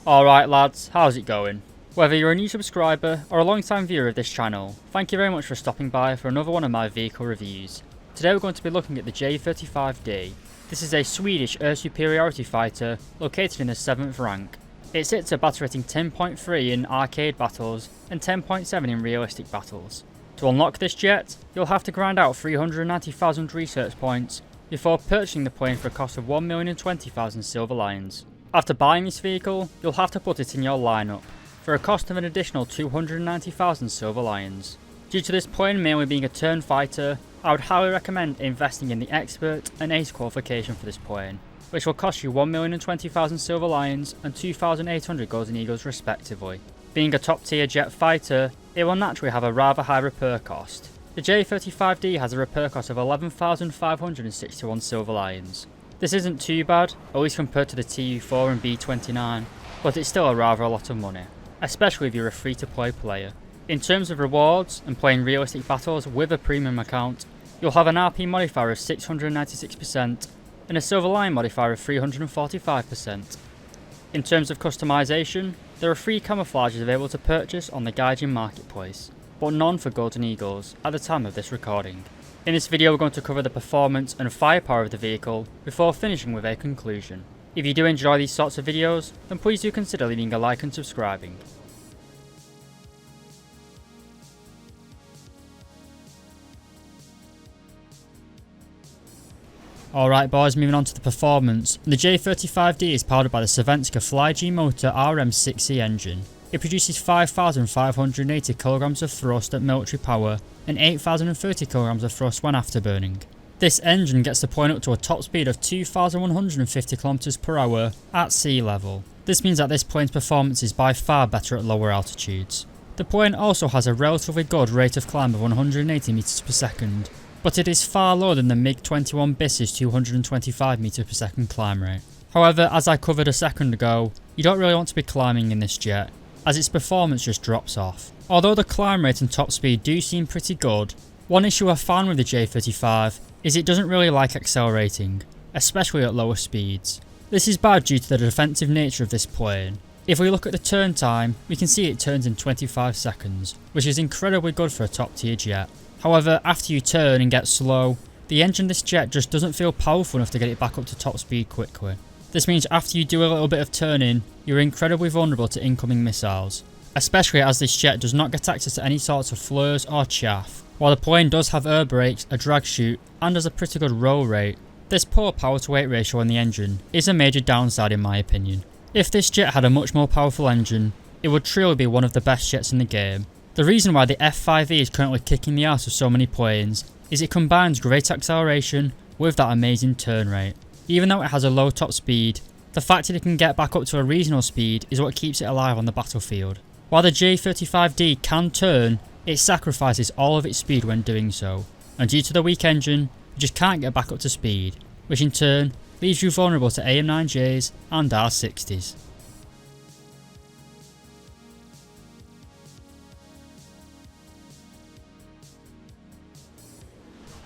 Alright lads, how's it going? Whether you're a new subscriber or a long time viewer of this channel, thank you very much for stopping by for another one of my vehicle reviews. Today we're going to be looking at the J-35D. This is a Swedish air superiority fighter located in the 7th rank. It sits at battle rating 10.3 in arcade battles and 10.7 in realistic battles. To unlock this jet, you'll have to grind out 390,000 research points before purchasing the plane for a cost of 1,020,000 silver lions. After buying this vehicle, you'll have to put it in your lineup for a cost of an additional 290,000 silver lions. Due to this plane mainly being a turn fighter, I would highly recommend investing in the expert and ace qualification for this plane, which will cost you 1,020,000 silver lions and 2,800 golden eagles respectively. Being a top tier jet fighter, it will naturally have a rather high repair cost. The J-35D has a repair cost of 11,561 silver lions. This isn't too bad, at least compared to the TU4 and B29, but it's still a lot of money, especially if you're a free-to-play player. In terms of rewards and playing realistic battles with a premium account, you'll have an RP modifier of 696% and a silver lion modifier of 345%. In terms of customization, there are 3 camouflages available to purchase on the Gaijin marketplace, but none for golden eagles at the time of this recording. In this video we're going to cover the performance and firepower of the vehicle before finishing with a conclusion. If you do enjoy these sorts of videos, then please do consider leaving a like and subscribing. Alright boys, moving on to the performance. The J-35D is powered by the Svenska FlyG motor RM6E engine. It produces 5,580 kg of thrust at military power and 8,030 kg of thrust when afterburning. This engine gets the plane up to a top speed of 2,150 km per hour at sea level. This means that this plane's performance is by far better at lower altitudes. The plane also has a relatively good rate of climb of 180 meters per second, but it is far lower than the MiG-21 BIS's 225 meters per second climb rate. However, as I covered a second ago, you don't really want to be climbing in this jet, as its performance just drops off. Although the climb rate and top speed do seem pretty good, one issue I found with the J-35 is it doesn't really like accelerating, especially at lower speeds. This is bad due to the defensive nature of this plane. If we look at the turn time, we can see it turns in 25 seconds, which is incredibly good for a top tier jet. However, after you turn and get slow, the engine of this jet just doesn't feel powerful enough to get it back up to top speed quickly. This means after you do a little bit of turning, you're incredibly vulnerable to incoming missiles, especially as this jet does not get access to any sorts of flares or chaff. While the plane does have air brakes, a drag chute, and has a pretty good roll rate, this poor power to weight ratio on the engine is a major downside in my opinion. If this jet had a much more powerful engine, it would truly be one of the best jets in the game. The reason why the F5E is currently kicking the ass of so many planes is it combines great acceleration with that amazing turn rate. Even though it has a low top speed, the fact that it can get back up to a reasonable speed is what keeps it alive on the battlefield. While the J-35D can turn, it sacrifices all of its speed when doing so, and due to the weak engine, you just can't get back up to speed, which in turn leaves you vulnerable to AIM-9Js and R-60s.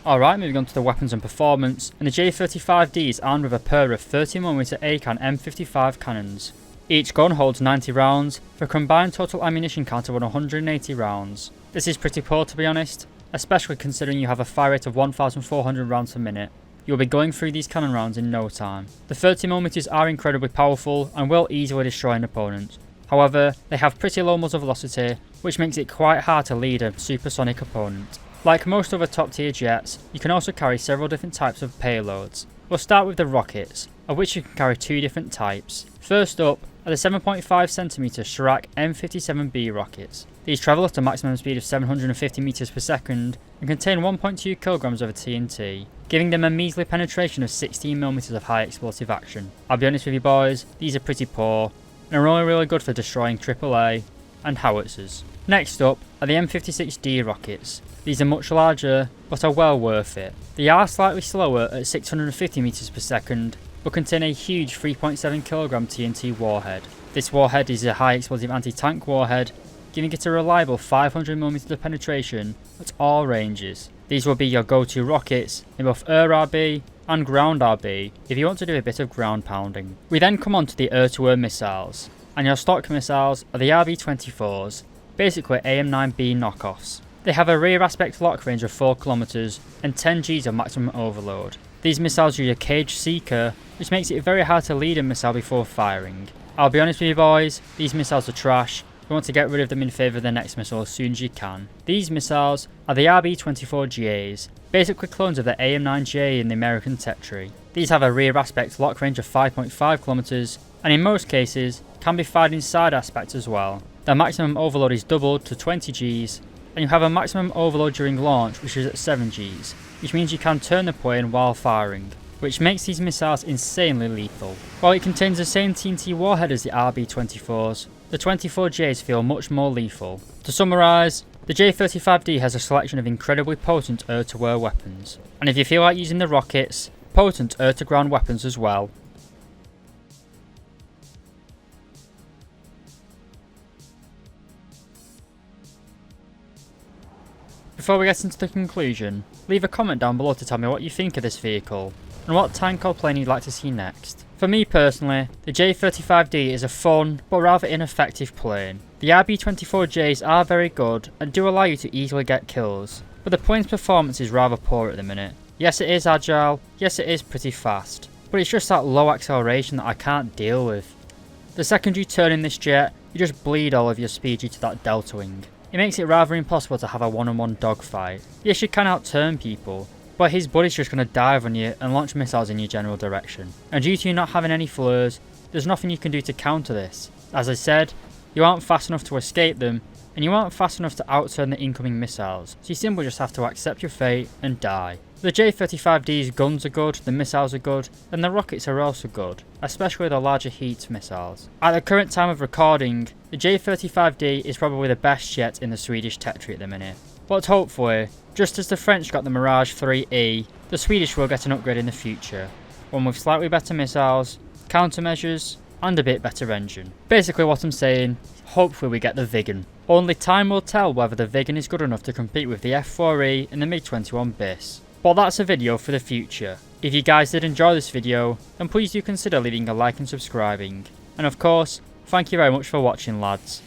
Alright, moving on to the weapons and performance, and the J-35D is armed with a pair of 30mm ACAN M55 cannons. Each gun holds 90 rounds, for a combined total ammunition count of 180 rounds. This is pretty poor to be honest, especially considering you have a fire rate of 1,400 rounds per minute. You'll be going through these cannon rounds in no time. The 30mm are incredibly powerful and will easily destroy an opponent. However, they have pretty low muzzle velocity, which makes it quite hard to lead a supersonic opponent. Like most other top tier jets, you can also carry several different types of payloads. We'll start with the rockets, of which you can carry 2 different types. First up are the 7.5cm Schrack M57B rockets. These travel at a maximum speed of 750 meters per second and contain 1.2 kilograms of TNT, giving them a measly penetration of 16mm of high explosive action. I'll be honest with you boys, these are pretty poor and are only really good for destroying AAA and howitzers. Next up are the M56D rockets. These are much larger, but are well worth it. They are slightly slower at 650 meters per second, but contain a huge 3.7 kilogram TNT warhead. This warhead is a high explosive anti-tank warhead, giving it a reliable 500mm of penetration at all ranges. These will be your go-to rockets in both air RB and ground RB if you want to do a bit of ground pounding. We then come on to the air-to-air missiles. and your stock missiles are the RB-24s, basically AM-9B knockoffs. They have a rear aspect lock range of 4 km and 10 Gs of maximum overload. These missiles use a caged seeker, which makes it very hard to lead a missile before firing. I'll be honest with you boys, these missiles are trash. You want to get rid of them in favour of the next missile as soon as you can. These missiles are the RB-24GAs, basically clones of the AM-9GA in the American Tetri. These have a rear aspect lock range of 5.5 km and in most cases can be fired in side aspect as well. Their maximum overload is doubled to 20 Gs and you have a maximum overload during launch which is at 7 Gs, which means you can turn the plane while firing, which makes these missiles insanely lethal. While it contains the same TNT warhead as the RB-24s, the 24Js feel much more lethal. To summarise, the J-35D has a selection of incredibly potent air-to-air weapons, and if you feel like using the rockets, potent air-to-ground weapons as well. Before we get into the conclusion, leave a comment down below to tell me what you think of this vehicle, and what tank or plane you'd like to see next. For me personally, the J-35D is a fun, but rather ineffective plane. The RB-24Js are very good, and do allow you to easily get kills, but the plane's performance is rather poor at the minute. Yes it is agile, yes it is pretty fast, but it's just that low acceleration that I can't deal with. The second you turn in this jet, you just bleed all of your speed due to that delta wing. It makes it rather impossible to have a one-on-one dogfight. Yes, you can outturn people, but his buddy's just going to dive on you and launch missiles in your general direction. And due to you not having any flares, there's nothing you can do to counter this. As I said, you aren't fast enough to escape them, and you aren't fast enough to outturn the incoming missiles, so you simply just have to accept your fate and die. The J-35D's guns are good, the missiles are good, and the rockets are also good, especially the larger heat missiles. At the current time of recording, the J-35D is probably the best jet in the Swedish Tetri at the minute. But hopefully, just as the French got the Mirage 3E, the Swedish will get an upgrade in the future, one with slightly better missiles, countermeasures, and a bit better engine. Basically what I'm saying, hopefully we get the Viggen. Only time will tell whether the Viggen is good enough to compete with the F4E and the MiG-21 bis. But that's a video for the future. If you guys did enjoy this video, then please do consider leaving a like and subscribing. And of course, thank you very much for watching lads.